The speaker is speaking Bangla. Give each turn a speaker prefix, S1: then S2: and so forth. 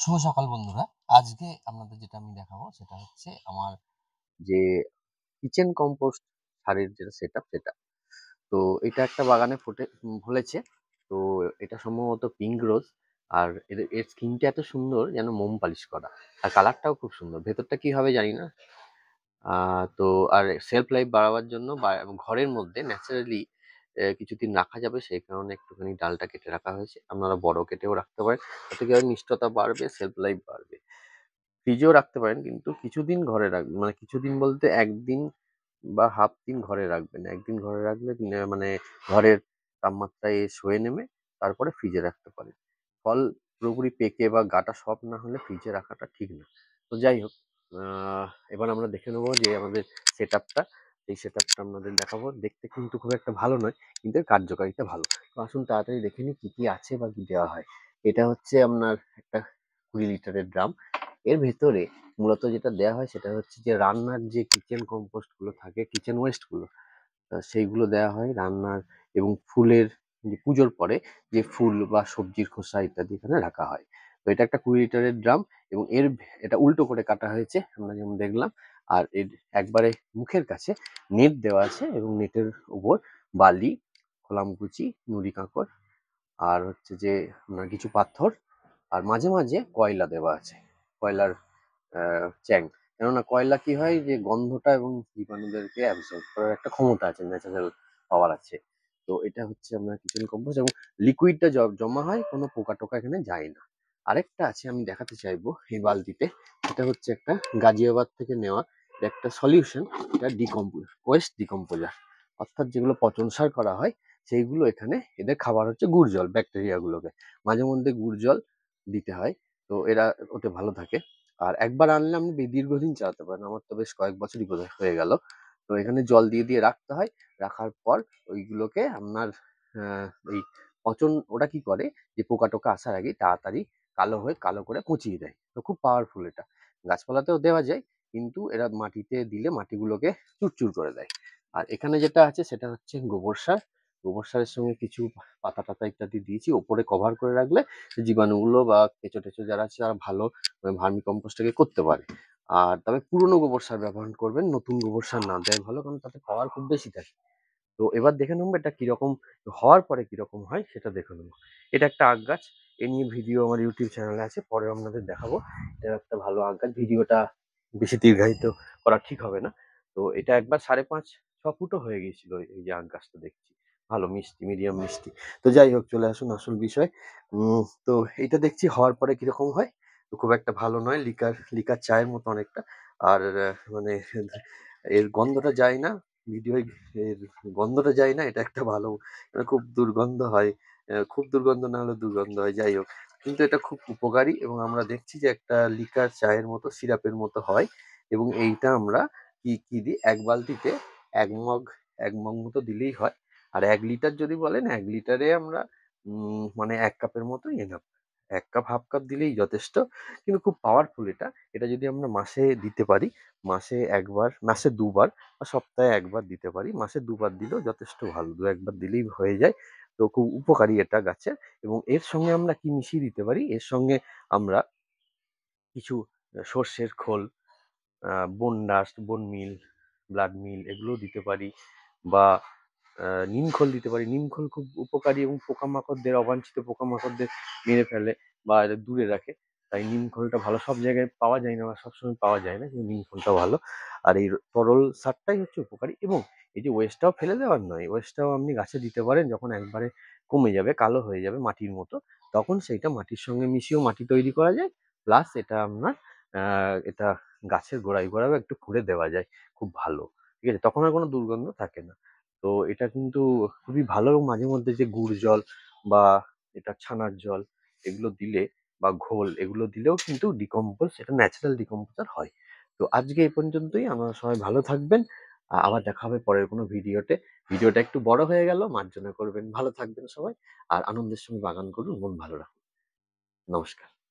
S1: শুভ সকাল বন্ধুরা। আজকে আপনাদের যেটা আমি দেখাবো সেটা হচ্ছে আমার যে কিচেন কম্পোস্ট সারের যেটা সেটআপ সেটা। তো এটা একটা বাগানে ফলেছে। তো এটা সম্ভবত পিঙ্ক রোজ। আর এর স্কিনটা এত সুন্দর যেন মোম পালিশ করা। আর কালারটাও খুব সুন্দর। ভেতরটা কি হবে জানি না। তো আর সেলফ লাইফ বাড়াবার জন্য ঘরের মধ্যে ন্যাচারালি কিছুদিন রাখা যাবে সেই কারণে একটুখানি ডালটা কেটে রাখা হয়েছে। আপনারা বড় কেটেও রাখতে পারেন। তাতে কি হবে মিষ্টতা বাড়বে, সেলফ লাইফ বাড়বে। ফ্রিজেও রাখতে পারেন কিন্তু কিছুদিন ঘরে রাখবেন, মানে কিছুদিন বলতে ১ দিন বা হাফ দিন ঘরে রাখবেন। ১ দিন ঘরে রাখলে মানে ঘরের তাপমাত্রায় সয়ে নেমে তারপরে ফ্রিজে রাখতে পারেন। ফল পুরোপুরি পেকে বা গাটা সফট না হলে ফ্রিজে রাখাটা ঠিক না। তো যাই হোক, এবার আমরা দেখে নেবো যে আমাদের সেটআপটা, এই সেটআপটা আপনাদের দেখাবো। দেখতে কিন্তু খুব একটা ভালো নয়, কিন্তু এর কার্যকারিতা ভালো। তো আসুন তাড়াতাড়ি দেখে নিই কি, কি আছে বা কি দেওয়া হয়। এটা হচ্ছে আপনার একটা ২০ লিটারের ড্রাম। এর ভেতরে মূলত যেটা দেয়া হয় সেটা হচ্ছে যে রান্নার যে কিচেন কম্পোস্ট গুলো থাকে, কিচেন ওয়েস্ট গুলো, সেইগুলো দেয়া হয় রান্নার। এবং ফুলের যে পুজোর পরে যে ফুল বা সবজির খোসা ইত্যাদি এখানে রাখা হয়। তো এটা একটা ২০ লিটারের ড্রাম এবং এটা উল্টো করে কাটা হয়েছে আমরা যেমন দেখলাম। আর এর একবারে মুখের কাছে নেট দেওয়া আছে এবং নেটের উপর বালি, খোলামকুচি, নুড়ি কাঁকর আর হচ্ছে যে আপনার কিছু পাথর আর মাঝে মাঝে কয়লা দেওয়া আছে। কয়লার চ্যাং। কেননা কয়লা কি হয় যে গন্ধটা এবং জীবাণুদেরকে অ্যাবজর্ব করার একটা ক্ষমতা আছে, ন্যাচারাল পাওয়ার আছে। তো এটা হচ্ছে আপনার কিচেন কম্পোস্ট এবং লিকুইডটা জমা হয়, কোনো পোকা টোকা এখানে যায় না। আরেকটা আছে আমি দেখাতে চাইবো এই বালতিতে। এটা হচ্ছে একটা গাজিয়াবাদ থেকে নেওয়া একটা সলিউশন। এটা ওয়েস্ট ডিকম্পোজার, অর্থাৎ যেগুলো পচন সার করা হয় সেইগুলো এখানে এদের খাবার হচ্ছে গুড় জল, ব্যাকটেরিয়া গুলোকে মাঝে মধ্যে গুড় জল দিতে হয়। তো এরা ওতে ভালো থাকে। আর একবার আনলে আপনি দীর্ঘদিন চালাতে পারেন। আমার তো বেশ কয়েক বছরই বোধহয় হয়ে গেল। তো এখানে জল দিয়ে দিয়ে রাখতে হয়। রাখার পর ওইগুলোকে আপনার এই ওটা কি করে যে পোকা টোকা আসার আগেই তাড়াতাড়ি কালো করে পচিয়ে দেয়। তো খুব পাওয়ারফুল এটা। গাছপালাতেও দেওয়া যায়, কিন্তু এরা মাটিতে দিলে মাটিগুলোকে চুরচুর করে দেয়। আর এখানে যেটা আছে সেটা হচ্ছে গোবর সার। গোবর সারের সঙ্গে কিছু পাতা টাতা ইত্যাদি দিয়েছি ওপরে কভার করে রাখলে জীবাণুগুলো বা কেঁচো যারা আছে তারা ভালো ভার্মি কম্পোস্টটাকে করতে পারে। আর তবে পুরনো গোবর সার ব্যবহার করবেন, নতুন গোবর সার না দেওয়াই ভালো, কারণ তাতে পাওয়ার খুব বেশি থাকে। তো এবার দেখে নেবো এটা কিরকম হওয়ার পরে কিরকম হয় সেটা দেখে নেবো। এটা একটা আখ গাছ। এ নিয়ে ভিডিও আমার ইউটিউব চ্যানেলে আছে, পরে আপনাদের দেখাবো। এটা একটা ভালো আখ গাছ। ভিডিওটা বেশি দীর্ঘায়িত করা ঠিক হবে না। তো এটা একবার ৫.৫-৬ ফুটও হয়ে গিয়েছিল এই যে আখ গাছটা দেখছি। ভালো মিষ্টি, মিডিয়াম মিষ্টি। তো যাই হোক, চলে আসুন আসল বিষয়। তো এইটা দেখছি হওয়ার পরে কিরকম হয়। তো খুব একটা ভালো নয়, লিকার চায়ের মতো অনেকটা। আর মানে এর গন্ধটা যায় না। ভিডিওয় এর গন্ধটা যায় না, এটা একটা ভালো। খুব দুর্গন্ধ হয়। খুব দুর্গন্ধ না হলেও দুর্গন্ধ হয়, যাই হোক। কিন্তু এটা খুব উপকারী এবং আমরা দেখছি যে একটা লিকার চায়ের মতো, সিরাপের মতো হয়। এবং এইটা আমরা কি দিই, ১ বালতিতে ১ মগ ১ মগ মতো দিলেই হয়। আর ১ লিটার যদি বলেন, ১ লিটারে আমরা মানে ১ কাপের মতোই এনাফ। ১ কাপ, হাফ কাপ দিলেই যথেষ্ট। কিন্তু খুব পাওয়ারফুল এটা। এটা যদি আমরা মাসে দিতে পারি, মাসে ১ বার, মাসে ২ বার বা সপ্তাহে ১ বার দিতে পারি। মাসে ২ বার দিলেও যথেষ্ট ভালো। ২-১ বার দিলেই হয়ে যায়। তো খুব উপকারী এটা গাছের। এবং এর সঙ্গে আমরা কি মিশিয়ে দিতে পারি? এর সঙ্গে আমরা কিছু সর্ষের খোল, বোন ডাস্ট, বোন মিল, ব্লাড মিল এগুলোও দিতে পারি। বা নিমখোল দিতে পারি। নিমখোল খুব উপকারী এবং পোকামাকড়দের, অবাঞ্ছিত পোকামাকড়দের মেরে ফেলে বা এদের দূরে রাখে। তাই নিমখোলটা ভালো। সব জায়গায় পাওয়া যায় না বা সবসময় পাওয়া যায় না, কিন্তু নিমখোলটা ভালো। আর এই তরল সারটাই হচ্ছে উপকারী। এবং এই যে ওয়েস্টটাও ফেলে দেওয়ার নয়, ওয়েস্টটাও আপনি গাছে দিতে পারেন যখন একবারে কমে যাবে, কালো হয়ে যাবে মাটির মতো। তখন সেইটা মাটির সঙ্গে মিশিয়েও মাটি তৈরি করা যায়। প্লাস এটা আপনার এটা গাছের গোড়ায় একটু খুঁড়ে দেওয়া যায়। খুব ভালো। ঠিক আছে? তখন আর কোনো দুর্গন্ধ থাকে না। তো এটা কিন্তু খুবই ভালো। এবং মাঝে মধ্যে যে গুড় জল বা এটা ছানার জল এগুলো দিলে বা ঘোল এগুলো দিলেও কিন্তু এটা ন্যাচারাল ডিকম্পোজার হয়। তো আজকে এই পর্যন্তই। আপনারা সবাই ভালো থাকবেন। আবার দেখা হবে পরের কোনো ভিডিওতে। ভিডিওটা একটু বড় হয়ে গেল, মার্জনা করবেন। ভালো থাকবেন সবাই। আর আনন্দের সঙ্গে বাগান করুন, মন ভালো রাখুন। নমস্কার।